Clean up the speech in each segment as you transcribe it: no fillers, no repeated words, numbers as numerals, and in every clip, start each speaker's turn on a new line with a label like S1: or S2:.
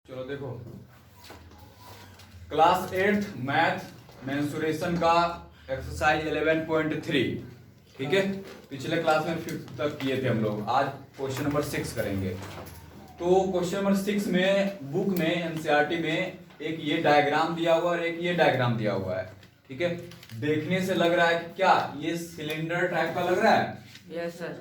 S1: चलो देखो, class 8th math mensuration का एक्सरसाइज 11.3, ठीक है। पिछले क्लास में 5th तक किए थे हम लोग। आज क्वेश्चन नंबर 6 करेंगे। तो क्वेश्चन नंबर 6 में बुक में एनसीईआरटी में एक ये डायग्राम दिया हुआ और एक ये डायग्राम दिया हुआ है, ठीक है। देखने से लग रहा है कि क्या ये सिलेंडर टाइप का लग रहा है?
S2: Yes sir.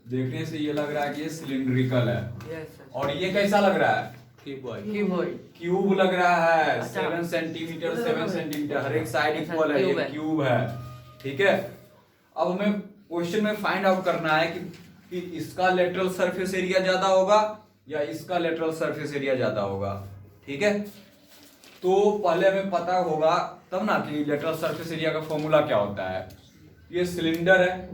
S1: देखने से ये लग रहा है कि ये सिलिंड्रिकल है।
S2: Yes sir.
S1: और ये कैसा लग रहा है? क्यूब लग रहा है। 7 सेंटीमीटर 7 सेंटीमीटर, हर एक साइड इक्वल है, ये क्यूब है, ठीक है। अब हमें क्वेश्चन में फाइंड आउट करना है कि इसका लेटरल सरफेस एरिया ज्यादा होगा या इसका लेटरल सरफेस एरिया ज्यादा होगा, ठीक है। तो पहले हमें पता होगा तब ना कि लेटरल सरफेस एरिया का फॉर्मूला क्या होता है। ये सिलेंडर है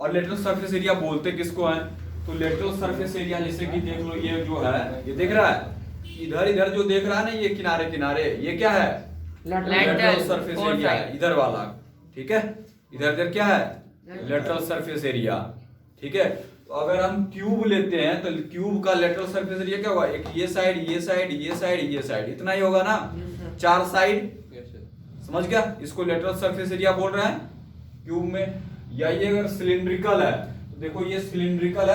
S1: और लेटरल सरफेस एरिया बोलते किसको है? तो लेटरल सरफेस एरिया जैसे कि देख लो, ये जो है, ये देख रहा है, इधर इधर जो देख रहा है ना, ये किनारे किनारे, ये क्या है? लेटरल सरफेस एरिया है, इधर वाला, ठीक है। इधर इधर क्या है? लेटरल सरफेस एरिया, ठीक है। तो अगर हम क्यूब लेते हैं तो क्यूब का लेटरल सरफेस एरिया क्या होगा? एक ये साइड, ये साइड, ये साइड, ये साइड, इतना ही होगा ना, 4 साइड। समझ गया? इसको लेटरल सरफेस एरिया बोल रहे हैं क्यूब में। या ये अगर सिलिंड्रिकल है तो देखो, ये सिलिंड्रिकल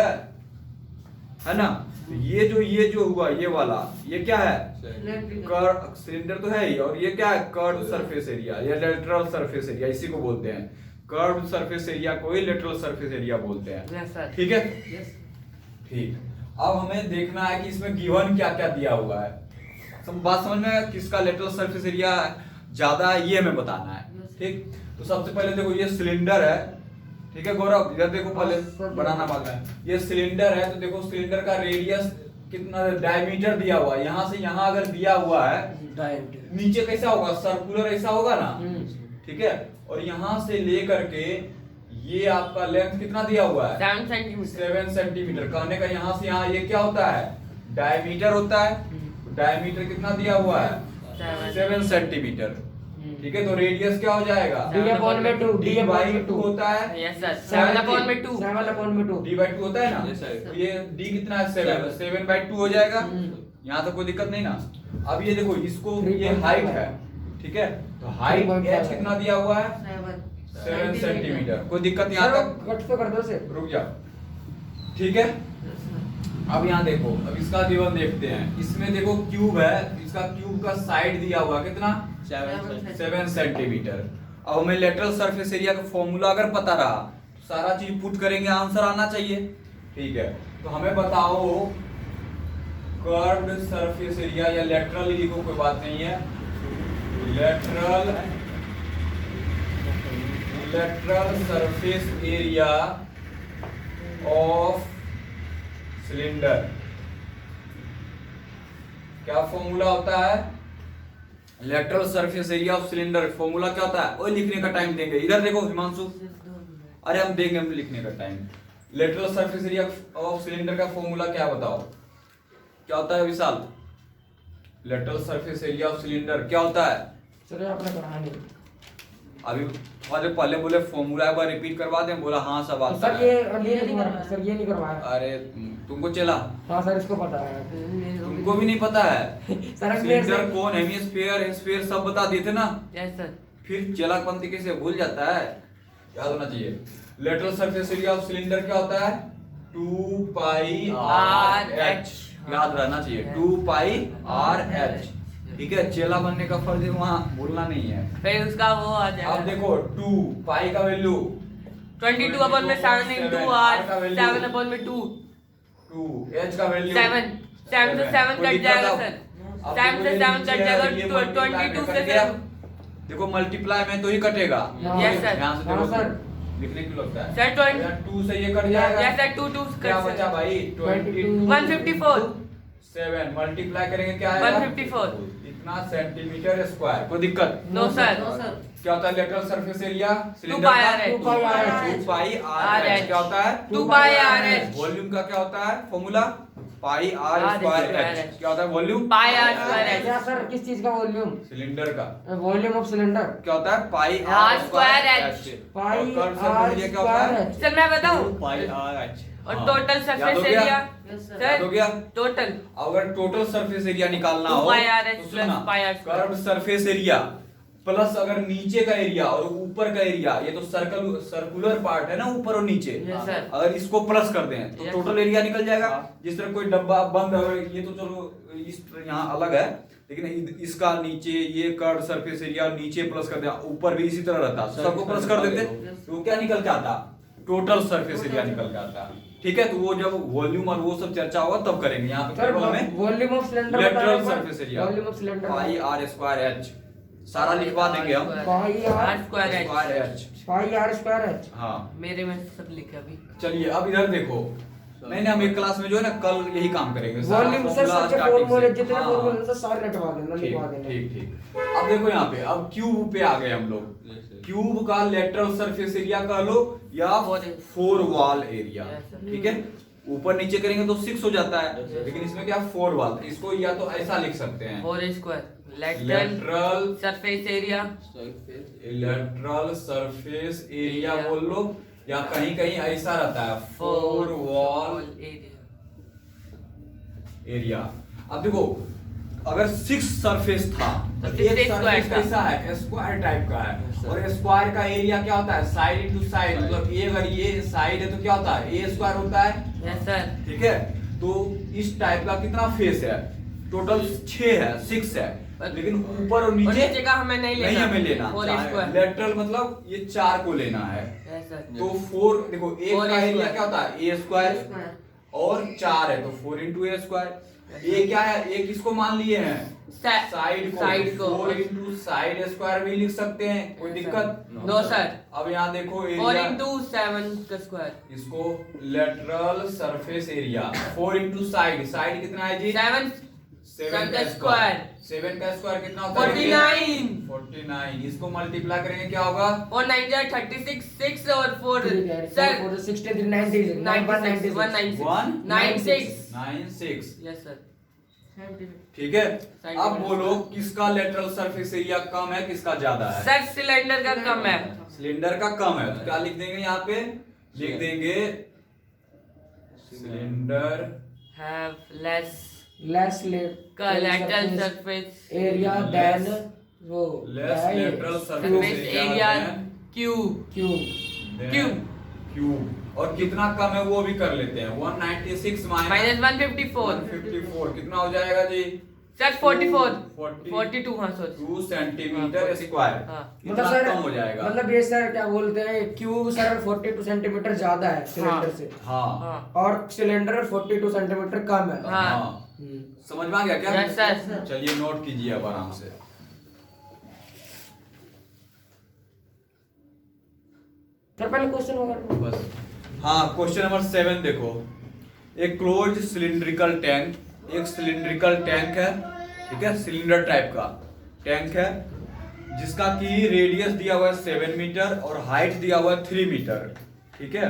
S1: है ना। तो ये जो हुआ, ये वाला, ये क्या है? कर्व। सिलेंडर तो है ही, और ये क्या है? कर्व सरफेस एरिया या लेटरल सरफेस एरिया, इसी को बोलते हैं। कर्व सरफेस एरिया को ही लेटरल सरफेस एरिया बोलते हैं, ठीक है। ठीक। अब हमें देखना है कि इसमें गिवन क्या क्या दिया हुआ है। सब बात समझ में? किसका लेटरल सरफेस एरिया ज्यादा है ये हमें बताना है, ठीक। तो सबसे पहले देखो, ये सिलेंडर है, ठीक है गौरव, इधर देखो, पहले बनाना भाग है। ये सिलेंडर है तो देखो, सिलेंडर का रेडियस कितना, डायमीटर दिया हुआ है। यहाँ से यहाँ अगर दिया हुआ है, नीचे कैसा होगा? सर्कुलर ऐसा होगा ना, ठीक है। और यहाँ से लेकर के ये आपका लेंथ कितना दिया हुआ है? 7 सेंटीमीटर। कहने का यहाँ से यहाँ ये क्या होता है? डायमीटर होता है। डायमीटर कितना दिया हुआ है? 7 सेंटीमीटर, ठीक है। तो रेडियस क्या हो जाएगा? d/2 होता है।
S2: Yes sir. 7/2
S1: d/2 होता है ना। तो ये d कितना है? 7/2 हो जाएगा। यहाँ तो कोई दिक्कत नहीं ना। अब ये देखो, इसको ये हाइट है, ठीक है। तो हाइट h कितना दिया हुआ है? 7 सेंटीमीटर। कोई दिक्कत यहाँ तक?
S3: कट तो कर दो से,
S1: रुक जाओ, ठीक है। अब यहाँ देखो, अब इसका गिवन देखते हैं। इसमें देखो क्यूब है, इसका क्यूब का साइड दिया हुआ कितना? 7 सेंटीमीटर। अब हमें लेटरल सरफेस एरिया का फॉर्मूला अगर पता रहा, सारा चीज पुट करेंगे, आंसर आना चाहिए, ठीक है। तो हमें बताओ, कर्व्ड सरफेस एरिया या लेटरल लिखो, कोई बात नहीं है। Lateral surface area of cylinder, क्या फॉर्मूला होता है? Lateral surface area of cylinder formula क्या होता है? वो लिखने का टाइम देंगे। इधर देखो हिमांशु, अरे हम देंगे, हम लिखने का time. Lateral surface area of cylinder का फॉर्मूला क्या बताओ? क्या होता है Vishal? Lateral surface area of cylinder क्या होता है?
S3: चलो आपने पढ़ा नहीं
S1: अभी पहले बोले फॉर्मूला एक बार रिपीट करवा दें, बोला हाँ सब आता
S3: सर।
S1: है।
S3: ये नहीं करवाया।
S1: अरे तुमको चला?
S3: हाँ सर, इसको पता है।
S1: तुमको भी नहीं पता है?
S3: सर
S1: सिलेंडर कौन, हेमिस्फीयर सब बता दिए थे ना।
S2: Yes sir.
S1: फिर चलाकपंथी कैसे भूल जाता है? याद होना चाहिए। Lateral surface area of cylinder क्या होता है? 2 पाई आर एच। याद रहना चाहिए, 2 पाई आर एच, ठीक है। चेला बनने का फर्ज वहाँ भूलना नहीं है।
S2: फिर उसका वो आ जाएगा।
S1: अब देखो, 2 पाई का वैल्यू
S2: 22/7 into r 7/2
S1: 2, h का वैल्यू
S2: 7 से 7 कट जाएगा सर। 7 से 7 कट जाएगा, 22 से 7।
S1: देखो मल्टीप्लाई में तो ही कटेगा।
S2: Yes sir.
S1: यहाँ से देखो सर, लिखने क्यों लगता है?
S2: सर
S1: 2 से ये कट जाएगा।
S2: Yes sir. 2
S1: क्या बचा भाई?
S2: 154।
S1: 7 मल्टीप्लाई करेंगे क्या आएगा?
S2: 154।
S1: इतना सेंटीमीटर स्क्वायर। कोई दिक्कत?
S2: No sir.
S1: क्या होता है लेटरल सरफेस एरिया सिलेंडर
S2: 2
S1: का?
S2: Pi
S1: 2 pi r h. क्या होता है?
S2: 2 पाई आर एच।
S1: वॉल्यूम का क्या होता है formula? Pi r square h. क्या होता है volume?
S2: Pi r square h.
S3: क्या सर, किस चीज का वॉल्यूम?
S1: सिलेंडर का
S3: वॉल्यूम ऑफ सिलेंडर
S1: क्या होता है? Pi
S2: r square h.
S3: Pi
S1: curve
S3: r
S1: surface area क्या होता है?
S3: Square h.
S2: सर मैं बताऊं?
S1: Pi r h.
S2: और
S1: हाँ।
S2: टोटल
S1: याद
S2: सरफेस
S1: हो गया?
S2: एरिया
S1: याद हो गया?
S2: टोटल
S1: अगर टोटल सरफेस एरिया निकालना हो
S2: 2πrs
S1: तो
S2: plus
S1: सुनना,
S2: πr square।
S1: Curve surface area plus अगर नीचे का एरिया और ऊपर का एरिया, ये तो सर्कुलर पार्ट है ना ऊपर और नीचे,
S2: Yes, sir।
S1: अगर इसको प्लस कर दें तो
S2: Yes,
S1: टोटल एरिया निकल जाएगा। जिस तरह कोई डब्बा बंद है, ये तो चलो इस यहाँ अलग है, लेकिन इसका नीचे ये कर्व सरफेस एरिया नीचे प्लस कर दिया, ऊपर भी इसी तरह रहता, सबको प्लस कर देते तो क्या निकल के आता? टोटल सरफेस एरिया निकल के आता। ठीक है, तो वो जब वॉल्यूम और वो सब चर्चा होगा तब करेंगे। यहाँ पे केवल हमें
S3: volume of cylinder
S1: lateral surface area
S3: volume of cylinder
S1: pi r square h सारा लिखवा देंगे हम।
S3: Pi
S2: r
S3: r
S2: square h
S1: square h,
S3: pi r square h.
S1: हाँ
S2: मेरे में सब लिखे अभी।
S1: चलिए अब इधर देखो, नहीं हम एक क्लास में जो है ना कल यही काम करेंगे, सारा
S3: वॉल्यूम सर
S1: formula
S3: सबके
S1: starting
S3: फॉर्मूले
S1: से।
S3: जितने
S1: हाँ,
S3: फॉर्मूले हैं सारे रटवा देना,
S1: ठीक
S3: लिखवा देना।
S1: ठीक ठीक। अब देखो यहाँ पे, अब क्यूब पे आ गए हम लोग। क्यूब का लेटरल सरफेस एरिया कह लो या four wall area,
S2: Yes, sir।
S1: ठीक है। ऊपर नीचे करेंगे तो 6 हो जाता है, लेकिन इसमें क्या फोर वॉल, इसको या तो ऐसा लिख सकते हैं
S2: 4 square lateral
S1: lateral
S2: surface area
S1: lateral surface area बोल लो, या कहीं कहीं ऐसा रहता है फोर वॉल
S2: एरिया।
S1: एरिया। अब देखो अगर 6 सरफेस था तो
S2: तो
S1: एक
S2: 6
S1: सरफेस
S2: square का।
S1: कैसा है? स्क्वायर टाइप का है, और स्क्वायर का एरिया क्या होता है? साइड इनटू साइड, मतलब ये अगर ये साइड है तो क्या होता है? ए स्क्वायर होता है,
S2: यस सर।
S1: ठीक है। तो इस टाइप का कितना फेस है? टोटल 6 है, 6 है, लेकिन ऊपर और नीचे
S2: नीचे का हमें नहीं लेना,
S1: नहीं हमें लेना।
S2: 4 स्क्वायर
S1: लेटरल मतलब ये 4 को लेना है।
S2: Yes sir.
S1: तो 4 देखो, एक
S2: 4
S1: का एरिया
S2: square।
S1: क्या होता है? ए स्क्वायर और 4 है तो 4 इंटू ए स्क्वायर। ये क्या है? एक इसको मान लिए हैं साइड को 4 इंटू साइड स्क्वायर भी लिख सकते हैं, कोई दिक्कत?
S2: No sir.
S1: अब यहाँ देखो
S2: 4
S1: एरिया,
S2: इंटू 7 का स्क्वायर,
S1: इसको lateral surface area 4 into side, side कितना है जी?
S2: 7
S1: 7
S2: का स्क्वायर
S1: 7 का स्क्वायर कितना होता है?
S2: 49
S1: 49। इसको मल्टीप्लाई करेंगे क्या होगा?
S2: और 9 जा 36 6 और 4
S3: सर
S2: सर
S3: 63 96
S2: 96 196
S1: 96।
S2: Yes sir.
S1: ठीक है। अब बोलो किसका लेटरल सरफेस एरिया कम है, किसका ज्यादा है?
S2: सर सिलेंडर का कम है।
S1: सिलेंडर का कम है, तो क्या लिख देंगे यहाँ पे? लिख देंगे सिलेंडर
S2: हैव लेस
S3: लेस
S2: का लेटरल सरफेस
S3: एरिया देन वो
S1: less lateral surface
S2: surface area
S3: cube
S1: cube. और कितना कम है वो भी कर लेते हैं, 196
S2: माइनस 154
S1: 154 कितना हो जाएगा जी?
S2: सर 44
S1: 40
S2: 42 हाँ सर
S1: 2 सेंटीमीटर स्क्वायर।
S2: हाँ।
S1: मतलब
S3: सर
S1: कम हो जाएगा।
S3: मतलब ये सर क्या बोलते हैं, क्यूब सर 42 सेंटीमीटर ज्यादा है सिलेंडर से,
S1: हाँ
S2: हाँ
S3: और सिलेंडर 42 सेंटीमीटर कम है।
S2: हाँ।
S1: समझ में आ गया क्या?
S2: Yes sir.
S1: चलिए नोट कीजिए अब आराम से।
S3: सर पहले क्वेश्चन होगा
S1: बस हाँ, क्वेश्चन नंबर 7 देखो। एक क्लोज सिलिंड्रिकल टैंक, एक सिलिंड्रिकल टैंक है, ठीक है, सिलेंडर टाइप का टैंक है, जिसका की रेडियस दिया हुआ है 7 मीटर और हाइट दिया हुआ है 3 मीटर, ठीक है।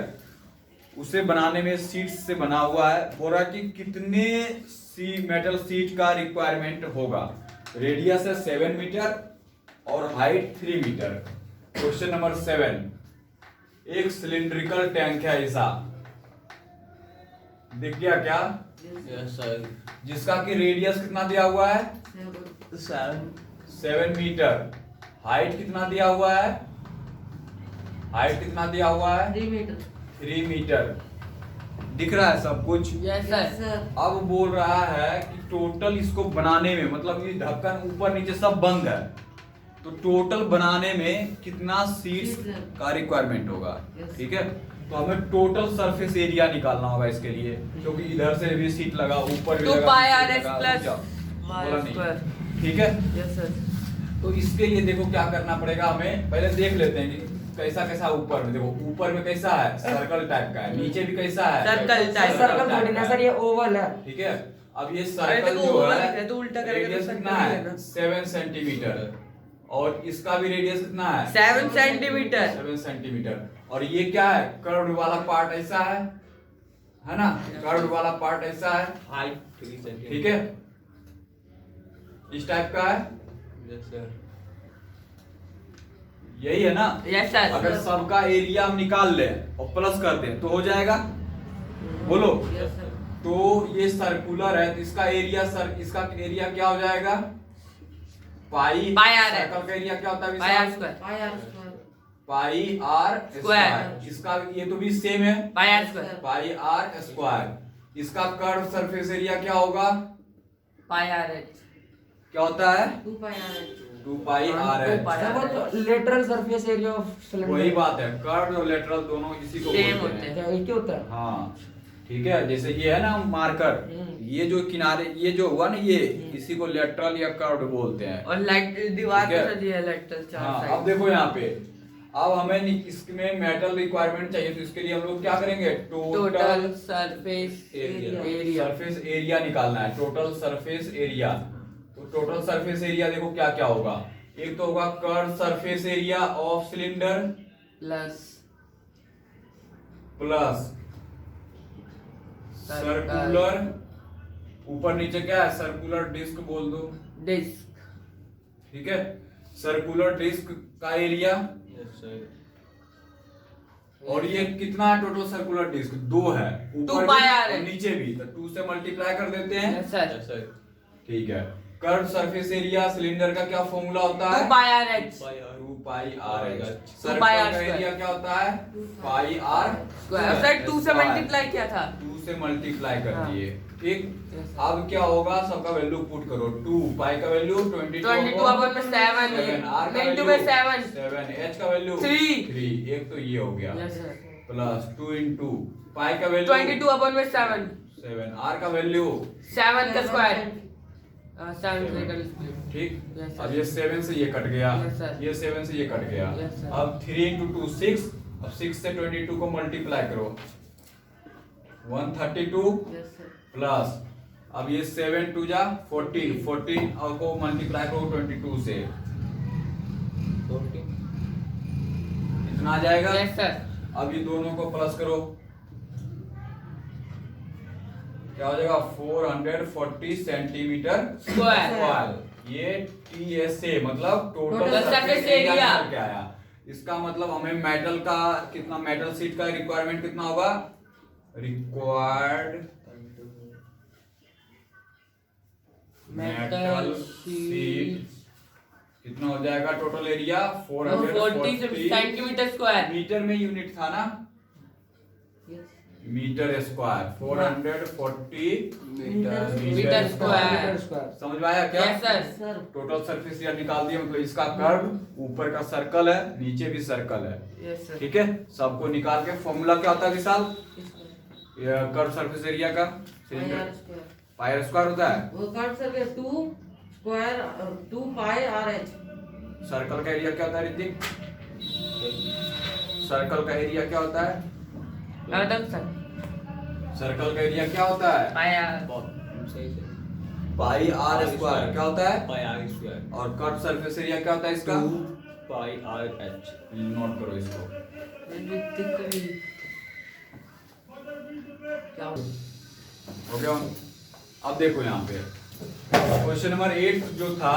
S1: उसे बनाने में सीट्स से बना हुआ है। बोल रहा कि कितने मेटल सीट का रिक्वायरमेंट होगा? रेडियस है 7 मीटर और हाइट 3 मीटर। क्वेश्चन नंबर 7, एक सिलिंड्रिकल टैंक है ऐसा, दिख गया क्या?
S4: Yes sir.
S1: जिसका कि रेडियस कितना दिया हुआ है? 7 मीटर। हाइट कितना दिया हुआ है? हाइट कितना दिया हुआ है? 3 मीटर। दिख रहा है सब कुछ?
S2: Yes sir.
S1: अब बोल रहा है कि टोटल इसको बनाने में, मतलब ये ढक्कन ऊपर नीचे सब बंद है, तो टोटल बनाने में कितना सीट्स का रिक्वायरमेंट होगा? ठीक है, तो हमें टोटल सरफेस एरिया निकालना होगा इसके लिए, क्योंकि इधर से भी सीट लगा, ऊपर भी
S2: 2
S1: लगा,
S2: पाई
S1: नीचे
S2: आर एस
S1: लगा,
S2: प्लस
S1: बोला नहीं।
S2: स्क्वायर।
S1: ठीक है,
S2: यस सर।
S1: तो इसके लिए देखो क्या करना पड़ेगा हमें, पहले देख लेते हैं कि कैसा कैसा ऊपर में। देखो ऊपर में कैसा है? सर्कल टाइप का है, नीचे भी कैसा है?
S2: Circle type.
S3: सर्कल थोड़ी ना सर, ये ओवल है।
S1: ठीक है। अब ये
S2: अरे
S1: सर्कल
S2: देखो,
S1: जो
S2: ओवल
S1: है
S2: है तो उल्टा करके
S1: रेडियस
S2: तो
S1: कितना
S3: सर्कल ही
S1: है?
S3: है ना।
S1: 7 सेंटीमीटर, और इसका भी रेडियस कितना है?
S2: 7 सेंटीमीटर।
S1: 7 सेंटीमीटर। और ये क्या है? कर्व्ड वाला पार्ट ऐसा है ना? कर्व्ड वाला पार्ट ऐसा है,
S4: हाइट 3 सेंटीमीटर।
S1: ठीक है, इस टाइप का है,
S4: यस सर।
S1: यही है ना?
S2: Yes sir.
S1: अगर सबका एरिया हम निकाल लें और प्लस कर दें तो हो जाएगा? बोलो।
S2: Yes, sir.
S1: तो ये सर्कुलर है तो इसका एरिया क्या हो जाएगा? पाई
S2: पाई आर है।
S1: सर्कल का एरिया क्या होता है?
S2: Pi r square.
S1: Pi r square. इसका ये तो भी सेम है,
S2: pi r square.
S1: Pi r square. इसका कर्व सरफेस एरिया क्या होगा?
S2: Pi r h.
S1: क्या होता है?
S2: 2 pi r h.
S1: 2 pi r h.
S3: Sir वो तो lateral surface area of cylinder.
S1: वही बात है, कर्व और लेटरल दोनों इसी को
S2: Same
S1: बोलते
S2: होते
S1: हैं।
S3: क्या एक ही होता है?
S1: हाँ ठीक है, जैसे ये है ना मार्कर, ये जो किनारे ये जो हुआ ना ये इसी को लेटरल या कर्व बोलते हैं।
S2: और लाइट दीवार
S1: ठीक
S2: पे
S1: है।
S2: सजी है लेटरल चार
S1: हाँ,
S2: साइड।
S1: अब देखो यहाँ पे, अब हमें इसमें मेटल रिक्वायरमेंट चाहिए तो इसके लिए हम लोग क्या करेंगे?
S2: Total surface
S3: area.
S1: Surface area निकालना है, टोटल सरफेस एरिया। तो टोटल सरफेस एरिया देखो क्या क्या होगा। एक तो होगा curve surface area of cylinder plus circular, ऊपर नीचे क्या है? सर्कुलर डिस्क बोल दो,
S2: डिस्क।
S1: ठीक है। सर्कुलर डिस्क का एरिया,
S4: Yes, sir.
S1: और ये कितना है टोटल सर्कुलर डिस्क? 2 है, ऊपर
S2: 2 पाई
S1: भी
S2: आर
S1: और
S2: है।
S1: नीचे भी, तो 2 से मल्टीप्लाई कर देते हैं।
S2: Yes sir.
S4: Yes, sir.
S1: ठीक है। कर्व सरफेस एरिया सिलेंडर का क्या फॉर्मूला होता है?
S2: 2 pi r h
S1: 2 pi r h.
S2: 2
S1: circle
S2: pi r
S1: का
S2: स्क्वायर।
S1: एरिया क्या होता है? Pi r
S2: square. सर 2 से मल्टीप्लाई किया था।
S1: 2 से मल्टीप्लाई कर
S2: हाँ।
S1: दिए, ठीक।
S2: Yes, sir.
S1: अब क्या होगा? सबका वैल्यू पुट करो। 2 पाई का वैल्यू 22
S2: अपन में 7
S1: आर का
S2: इनटू
S1: वैल्यू
S2: में 7
S1: 7, एच का वैल्यू
S2: 3।
S1: एक तो ये हो गया,
S2: yes sir.
S1: Plus 2 into pi का वैल्यू
S2: 22 अपन में 7
S1: 7, आर का वैल्यू
S2: 7 का स्क्वायर 7 से कर स्प्लिट।
S1: ठीक।
S2: Yes, sir.
S1: अब ये 7 से ये कट गया,
S2: Yes, sir.
S1: ये 7 से ये कट गया।
S2: Yes, sir.
S1: अब 3 इंटू 2 6, अब 6 से 22 को मल्टीप्लाई करो, 132
S2: यस सर।
S1: प्लस अब ये 7 2 जा 14, 14 और को मल्टीप्लाई करो 22 से,
S4: 14.
S1: इतना आ जाएगा।
S2: Yes sir.
S1: अब ये दोनों को प्लस करो, क्या हो जाएगा? 440 सेंटीमीटर स्क्वायर। ये TSA मतलब total
S2: Total
S1: surface
S2: surface
S1: area
S2: area।
S1: निकल के आया। इसका मतलब हमें मेटल का कितना, मेटल शीट का रिक्वायरमेंट कितना होगा? रिक्वायर्ड मेटल शीट कितना हो जाएगा? Total area
S2: 40 centimetre square.
S1: Metre में यूनिट था ना, मीटर स्क्वायर 440
S2: मीटर स्क्वायर।
S1: समझ में आया क्या?
S2: Yes sir.
S1: Total surface area निकाल दिया, मतलब इसका कर्व ऊपर का सर्कल है, नीचे भी सर्कल है,
S2: यस सर।
S1: ठीक है। सबको निकाल के फॉर्मूला क्या होता है विशाल? कर्व सरफेस एरिया का पाई आर स्क्वायर होता है।
S5: वो curve surface 2 square 2 pi r H.
S1: Circle का एरिया क्या होता है ऋतिक? सर्कल का एरिया क्या होता है?
S2: Madam sir.
S1: सर्कल का एरिया क्या होता है?
S2: Pi are.
S4: सही से.
S1: पाई आर स्क्वायर क्या होता है?
S4: Pi r square.
S1: और कर्व सरफेस एरिया क्या होता है इसका?
S4: 2 pi r h.
S1: नोट करो इसको।
S2: क्या
S1: हो गया? अब देखो यहाँ पे क्वेश्चन नंबर 8 जो था,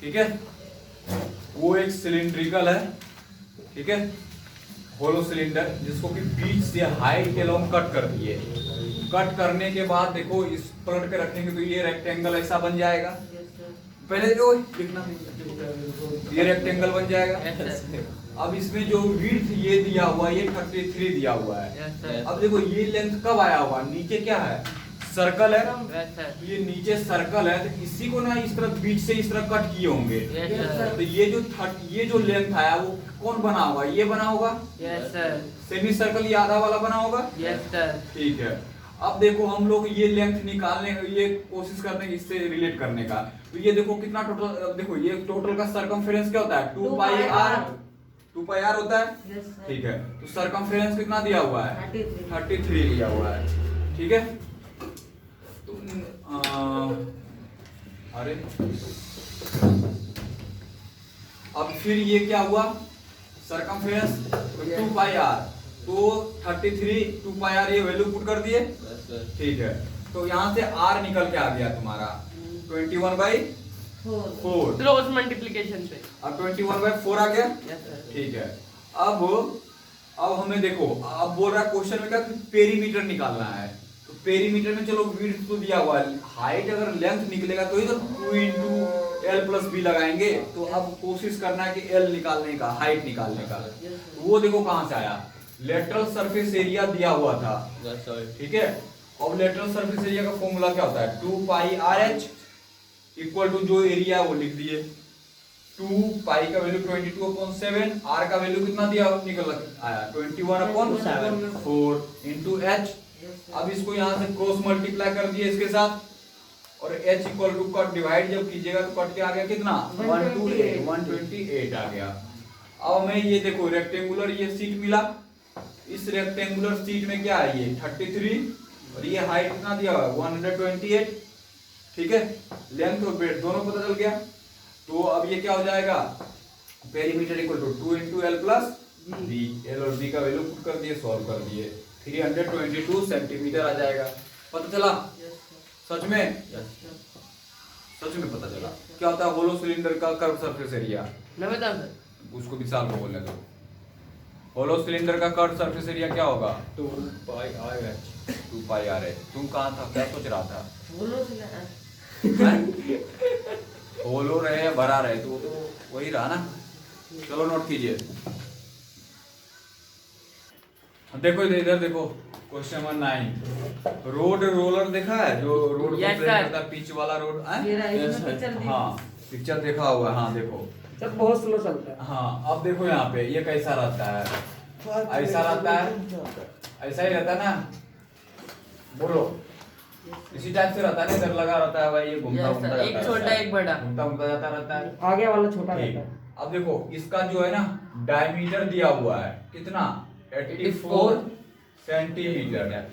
S1: ठीक है, वो एक सिलिंड्रिकल है, ठीक है, होलो सिलेंडर, जिसको कि बीच से हाइट के लॉन्ग कट कर दिए। कट करने के बाद देखो इस पलट के रखेंगे तो ये रेक्टेंगल ऐसा बन जाएगा। पहले जो लिखना, ये रेक्टेंगल बन जाएगा। अब इसमें जो विड्थ ये दिया हुआ है, ये 33 दिया हुआ है।
S2: Yes sir.
S1: अब देखो ये लेंथ कब आया हुआ? नीचे क्या है? सर्कल है।
S2: Yes sir.
S1: तो ये नीचे सर्कल है, तो इसी को ना इस तरह बीच से इस तरह कट किए होंगे।
S2: Yes sir.
S1: तो ये जो लेंथ आया वो कौन बना होगा? ये बना होगा।
S2: Yes sir.
S1: सेमी सर्कल ये आधा वाला बना होगा।
S2: Yes sir.
S1: ठीक है। अब देखो हम लोग ये लेंथ निकालने ये कोशिश करते हैं इससे रिलेट करने का। तो ये देखो कितना टोटल, देखो ये टोटल का सरकमफेरेंस क्या होता है? 2 पाई आर, 2 पाई आर होता है, ठीक है। तो सरकमफेरेंस कितना दिया हुआ है? 33 दिया हुआ है, ठीक है। तो अरे अब फिर ये क्या हुआ? सरकमफेरेंस 2 पाई आर, तो 33 2 पाई आर, ये वैल्यू पुट कर दिए, ठीक है। तो यहाँ से आर निकल के आ गया तुम्हारा 21/4।
S2: क्रॉस मल्टीप्लिकेशन पे।
S1: अब 21/4 आ गया,
S2: यस सर।
S1: ठीक है। अब अब हमें देखो, अब बोल रहा है क्वेश्चन में क्या, पेरीमीटर निकालना है। तो पेरीमीटर में चलो विड्थ तो दिया हुआ है, हाइट अगर लेंथ निकलेगा तो ही तो 2 into L plus B लगाएंगे। तो अब कोशिश करना है कि L निकालने का, हाइट निकालने का। तो वो देखो कहां से आया, लेटरल सरफेस एरिया दिया हुआ था,
S4: That's right.
S1: ठीक है। अब लेटरल सरफेस एरिया का फॉर्मूला क्या होता है, 2 पाई RH इक्वल टू जो एरिया है वो लिख दिए, 2 पाई का वैल्यू 22/7, r का वैल्यू कितना दिया निकल आया 21/4 इनटू h। अब इसको यहाँ से क्रॉस मल्टीप्लाई कर दिए इसके साथ, और h equal to cut divide जब कीजिएगा तो कट के आ गया कितना 128 आ गया। अब हमें ये देखो रेक्टेंगुलर ये सीट मिला, इस रेक्टेंगुलर सीट में क्या है, ये 33 और ये हाइट कितना दिया हुआ है 128, ठीक है। लेंथ और ब्रेड्थ दोनों पता चल गया। तो अब ये क्या हो जाएगा, perimeter equal to 2 into L plus B, L और B का वैल्यू पुट कर दिए, सॉल्व कर दिए, 322 सेंटीमीटर आ जाएगा। पता चला सच में, सच में पता चला। क्या होता है होलो सिलेंडर का कर्व सरफेस एरिया,
S2: मैं बताऊं सर,
S1: उसको विशाल को बोलने दो। होलो सिलेंडर का कर्व सरफेस एरिया क्या होगा
S4: 2 pi RH.
S1: 2 पाई RH। तुम कहाँ था, क्या सोच रहा था,
S5: बोलो सिला
S1: होलो रहे या भरा रहे, तो वही रहा ना। चलो नोट कीजिए, देखो इधर देखो क्वेश्चन नंबर 9, रोड रोलर देखा है, जो रोड को
S2: Yes,
S1: प्लेन
S2: sir.
S1: करता है, पिच वाला रोड है?
S5: मेरा
S4: Yes,
S5: इसमें
S4: sir.
S5: पिक्चर
S1: हाँ पिक्चर देखा हुआ है, हाँ देखो।
S3: सब बहुत स्लो चलता है।
S1: हाँ अब देखो यहाँ पे ये कैसा रहता है, ऐसा रहता है, ऐसा ही रहता है ना, बोलो इसी टाइप से रहता है ना, इधर लगा रहता है भाई, ये घूमता
S2: Yes,
S1: घूमता
S2: sir.
S1: जाता
S2: एक
S1: रहता
S2: छोटा,
S1: है,
S2: एक बड़ा।
S1: घूमता घूमता जाता रहता है।
S3: आगे वाला छोटा
S1: ठीक।
S3: रहता है।
S1: अब देखो इसका जो है ना डायमीटर दिया हुआ है कितना 84 सेंटीमीटर,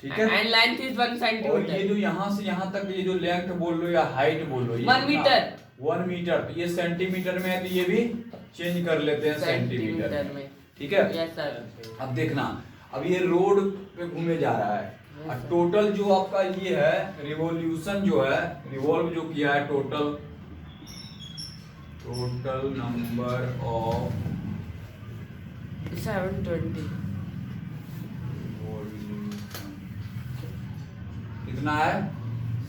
S1: ठीक है।
S2: एंड लेंथ इज 1
S1: और ये
S2: सेंटीमीटर।
S1: जो यहाँ से यहाँ तक ये जो लेंथ बोल लो या हाइट बोल लो,
S2: 1 मीटर।
S1: 1 मीटर, तो ये सेंटीमीटर में है तो ये भी चेंज कर लेते हैं सेंटीमीटर
S2: सेंटीमीटर में,
S1: ठीक है।
S2: Yes sir.
S1: अब देखना, अब ये रोड पे घूमे जा रहा है, और टोटल जो आपका ये है रिवॉल्यूशन जो है, रिवॉल्व जो किया है, टोटल नंबर ऑफ
S2: 720
S1: कितना है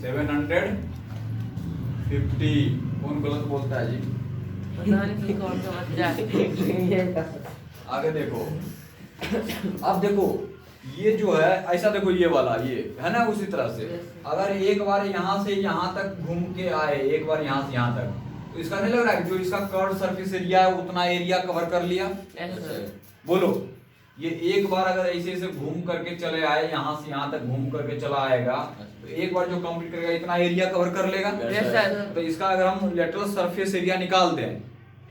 S1: 750। कौन गलत बोलता है जी,
S2: पता नहीं कौन सा बच्चा है।
S3: ये था।
S1: आगे देखो। अब देखो ये जो है ऐसा, देखो ये वाला ये है ना, उसी तरह से अगर एक बार यहाँ से यहाँ तक घूम के आए, एक बार यहाँ से यहाँ तक, तो इसका नहीं लग रहा है कि जो इसका कर्व सरफेस एरिया है उतना एरिया कवर कर लिया।
S2: Yes sir.
S1: बोलो ये एक बार अगर ऐसे ऐसे घूम करके चले आए, यहाँ से यहाँ तक घूम करके चला आएगा, तो एक बार जो कंप्लीट करेगा इतना एरिया कवर कर लेगा।
S2: Yes sir.
S1: तो इसका अगर हम लेटरल सरफेस एरिया निकाल दें,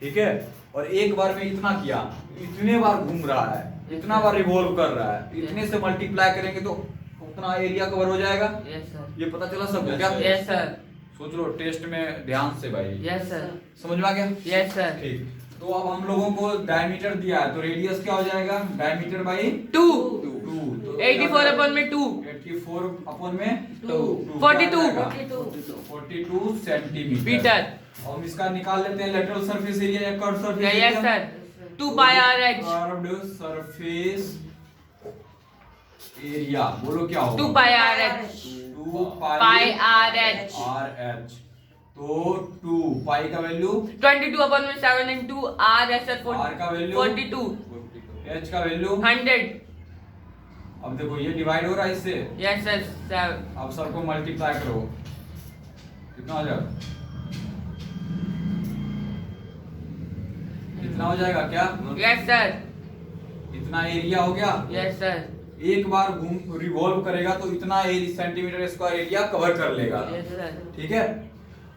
S1: ठीक है, और एक बार में इतना किया, इतने बार घूम रहा है, इतना बार रिवॉल्व कर रहा है, इतने से मल्टीप्लाई करेंगे तो उतना एरिया कवर हो जाएगा।
S2: Yes sir.
S1: ये पता चला सबको क्या?
S2: Yes sir.
S1: सोच लो टेस्ट में ध्यान से भाई,
S2: यस सर।
S1: समझ में आ गया?
S2: Yes sir.
S1: ठीक। तो अब हम लोगों को डायमीटर दिया है, तो रेडियस क्या हो जाएगा, डायमीटर बाई
S2: 2
S1: 2,
S2: 84 अपॉन में 2
S1: 84 अपॉन में 2,
S2: 42
S1: 42 सेंटीमीटर
S2: मीटर।
S1: और हम इसका निकाल लेते हैं लेटरल सरफेस एरिया या curve surface area.
S2: Yes sir. 2 पाई RH।
S1: कर्व्ड सरफेस एरिया बोलो क्या होगा?
S2: 2 पाई RH।
S1: 2
S2: पाई RH।
S1: RH। तो 2 पाई का वैल्यू
S2: 22 अपॉन में 7 into R है सर।
S1: R का वैल्यू
S2: 42।
S1: H का वैल्यू
S2: 100।
S1: अब देखो ये डिवाइड हो रहा है इससे,
S2: यस सर। 7।
S1: अब सबको मल्टीप्लाई करो, कितना हो जाएगा? कितना हो जाएगा क्या?
S2: Yes sir.
S1: इतना एरिया हो गया।
S2: Yes sir.
S1: एक बार घूम रिवॉल्व करेगा तो इतना सेंटीमीटर स्क्वायर एरिया कवर कर लेगा।
S2: Yes sir.
S1: ठीक है।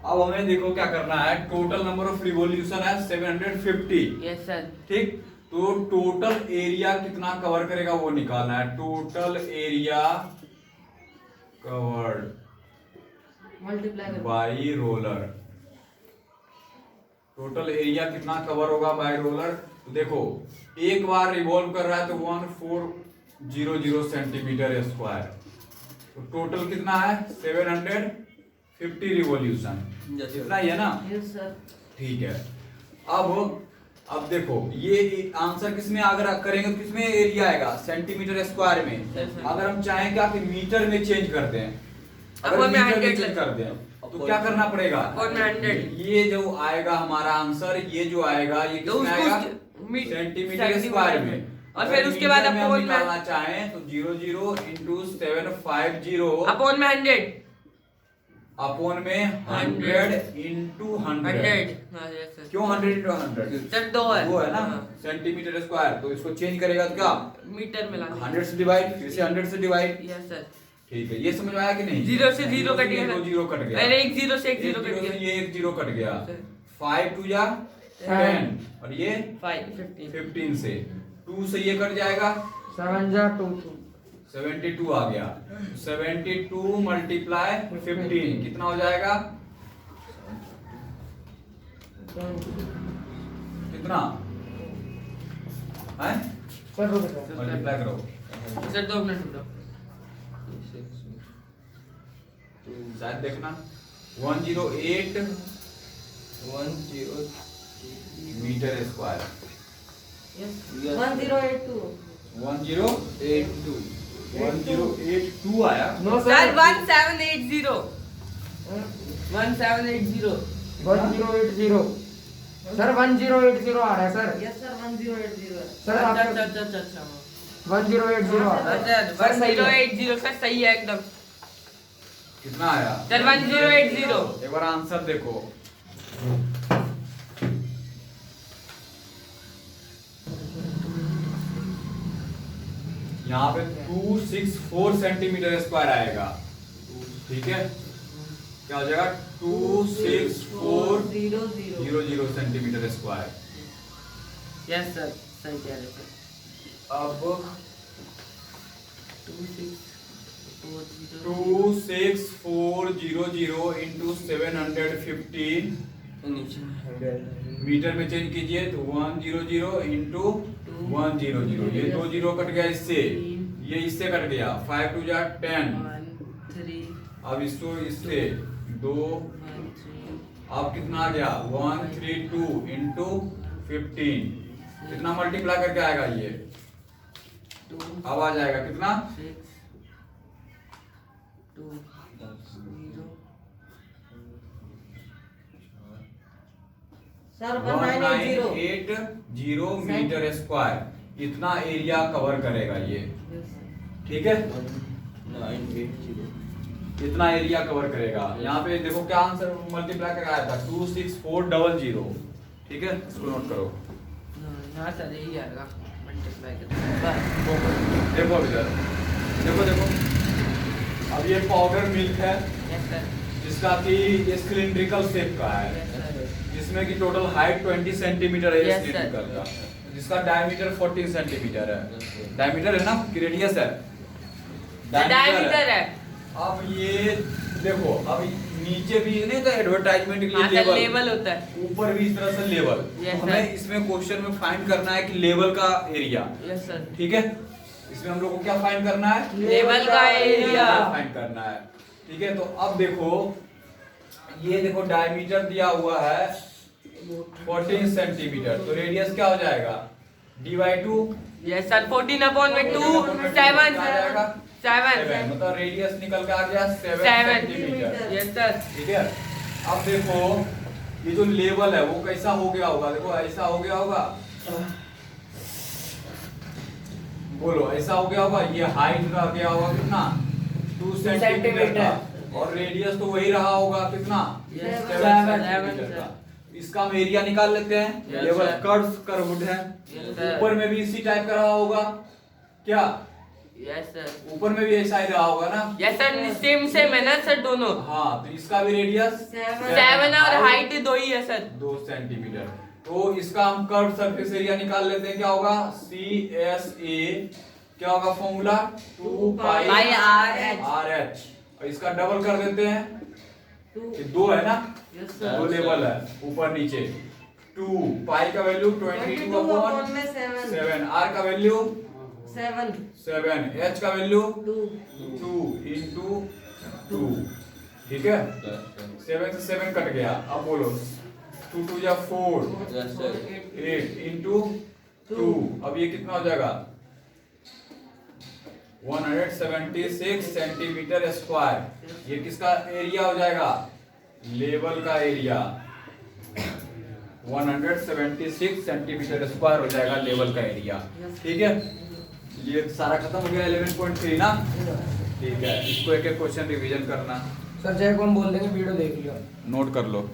S1: अब हमें देखो क्या करना है, टोटल नंबर ऑफ रिवॉल्यूशन है 750।
S2: Yes sir.
S1: ठीक, तो टोटल एरिया कितना कवर करेगा वो निकालना है। टोटल एरिया कवर्ड
S5: मल्टीप्लाई करो
S1: बाई रोलर, टोटल एरिया कितना कवर होगा बाई रोलर। तो देखो एक बार रिवॉल्व कर रहा है तो 1400 सेंटीमीटर स्क्वायर, तो टोटल कितना है 750 रिवॉल्यूशन, इतना ही है ना।
S5: Yes sir.
S1: ठीक है। अब अब देखो ये आंसर किसमें अगर करेंगे तो किसमें एरिया आएगा, सेंटीमीटर स्क्वायर में। अगर हम चाहें कि आप मीटर में चेंज कर दें, अगर मीटर में चेंज कर दें तो क्या करना पड़ेगा,
S2: 100
S1: ये जो आएगा हमारा आंसर, ये जो आएगा ये किसमें आएगा, सेंटीमीटर स्क्वायर में।
S2: और फिर उसके बाद
S1: अगर
S2: अपोन
S1: में
S2: में
S1: निकालना चाहें तो 00 into 750
S2: अपोन में 100
S1: अपोन में 100 into 100।
S2: हाँ, yes, sir।
S1: क्यों 100 into 100?
S2: सर दो है,
S1: वो है ना
S2: हाँ।
S1: सेंटीमीटर स्क्वायर, तो इसको चेंज करेगा तो क्या,
S2: मीटर में लाना
S1: 100 से डिवाइड, फिर से 100 से डिवाइड।
S2: Yes sir.
S1: ठीक है, ये समझ में आया कि नहीं?
S2: 0 से 0 कट गया,
S1: दो जीरो कट गया,
S2: अरे 1 0 से 1 0 कट
S1: से
S2: गया,
S1: ये 1 0 कट गया,
S2: सर।
S1: 5 2 या 10 और ये
S2: 5 15
S1: 15 से 2 से ये कट जाएगा,
S3: 7 जा 2
S1: 72 आ गया। 72 मल्टीप्लाई 15 कितना हो जाएगा, कितना है,
S3: सर रुक जाओ।
S1: मल्टीप्लाई करो
S2: सर 2 मिनट रुको।
S1: शायद देखना 108 मीटर स्क्वायर,
S5: Yes. 1082.
S1: 1082 आया।
S3: नो
S2: सर 1780 1780
S3: 1080 सर 1080 आ रहा है सर।
S5: Yes sir, 1080.
S3: सर
S2: अच्छा
S3: आपका
S2: अच्छा अच्छा अच्छा
S3: 1080 आ रहा है।
S2: अच्छा 1080 सर सही है एकदम
S1: कितना आया
S2: सर 1080
S1: एक बार आंसर देखो, यहाँ पे 264 सेंटीमीटर स्क्वायर आएगा। ठीक है, क्या हो जाएगा 26400 सेंटीमीटर स्क्वायर।
S2: यस सर सही कह रहे सर।
S1: अब 26400 into 750 मीटर में चेंज कीजिए तो 100 into 100, ये 2 जीरो कट गया इससे, ये इससे कट गया, 5 2 जा 10,
S2: 3
S1: अब इसको इससे 2, अब कितना आ गया 132 into 15, कितना मल्टीप्लाई करके आएगा ये, अब आ जाएगा कितना
S2: 6 2
S5: Sir, 1980.
S1: 1980 मीटर स्क्वायर, इतना एरिया कवर करेगा ये। ठीक है, इतना एरिया कवर करेगा। यहाँ पे देखो क्या आंसर मल्टीप्लाई करके आया था 26400। ठीक है, इसको नोट करो।
S2: हाँ सर यही आएगा मल्टीप्लाई करके।
S1: देखो इधर, देखो अब ये पाउडर मिल्क है
S2: यस सर
S1: जिसका कि ये सिलिंड्रिकल शेप का है,
S2: यस सर
S1: जिसमें कि टोटल हाइट 20 सेंटीमीटर है
S2: Yes,
S1: सिलिंड्रिकल का, जिसका डायमीटर 14 सेंटीमीटर है। डायमीटर है ना कि रेडियस है,
S2: डायमीटर है।
S1: अब ये देखो, अब नीचे भी नहीं तो एडवर्टाइजमेंट के
S2: हाँ
S1: लिए
S2: सर लेवल होता है।
S1: ऊपर भी इस तरह से लेवल,
S2: Yes,
S1: हमें
S2: sir.
S1: इसमें क्वेश्चन में फाइंड करना है कि लेवल का एरिया।
S2: यस सर
S1: ठीक है, इसमें हम लोग को क्या फाइंड करना है,
S2: लेवल का एरिया
S1: फाइंड करना है। ठीक है, तो अब देखो ये देखो डायमीटर दिया हुआ है 14 सेंटीमीटर, तो रेडियस क्या हो जाएगा d/2।
S2: यस सर 14 अपॉन में 2 7
S1: मतलब रेडियस निकल के आ गया 7
S2: 7
S1: सेंटीमीटर।
S2: यस सर
S1: ठीक है, अब देखो ये जो लेवल है वो कैसा हो गया होगा, देखो ऐसा हो गया होगा, बोलो ऐसा हो गया होगा, ये हाइट रह गया होगा कितना 2 सेंटीमीटर का, और रेडियस तो वही रहा होगा कितना 7 सेंटीमीटर का। इसका हम एरिया निकाल लेते हैं,
S2: Yes,
S1: लेवल
S2: sir.
S1: कर्व्ड है,
S2: Yes, sir.
S1: ऊपर में भी इसी टाइप का रहा होगा क्या,
S2: यस सर
S1: ऊपर में भी ऐसा ही रहा होगा ना।
S2: यस सर सेम सेम है ना सर दोनों।
S1: हाँ, तो इसका भी रेडियस
S2: 7 और हाइट 2 ही है सर
S1: 2 सेंटीमीटर। तो इसका हम कर्व सरफेस एरिया निकाल लेते हैं, क्या होगा CSA, क्या होगा फॉर्मूला 2 पाई
S2: RH।
S1: RH, और इसका डबल कर देते हैं, ये 2 है ना,
S5: Yes
S1: 2
S5: sir.
S1: लेवल है ऊपर नीचे, 2 पाई का वैल्यू 22 अपॉन 7, R का वैल्यू
S5: 7
S1: 7, H का वैल्यू
S5: 2
S1: 2 into 2। ठीक है, 7 से 7 कट गया, अब बोलो 2 2 या 4
S4: Yes, sir.
S1: 8 into 2, अब ये कितना हो जाएगा 176 सेंटीमीटर स्क्वायर। ये किसका एरिया हो जाएगा, लेवल का एरिया 176 सेंटीमीटर स्क्वायर हो जाएगा लेवल का एरिया। ठीक है, ये सारा खत्म हो गया 11.3 ना। ठीक है, इसको एक एक क्वेश्चन रिवीजन करना,
S3: सर जय को हम बोल देंगे वीडियो देख लियो।
S1: नोट कर लो।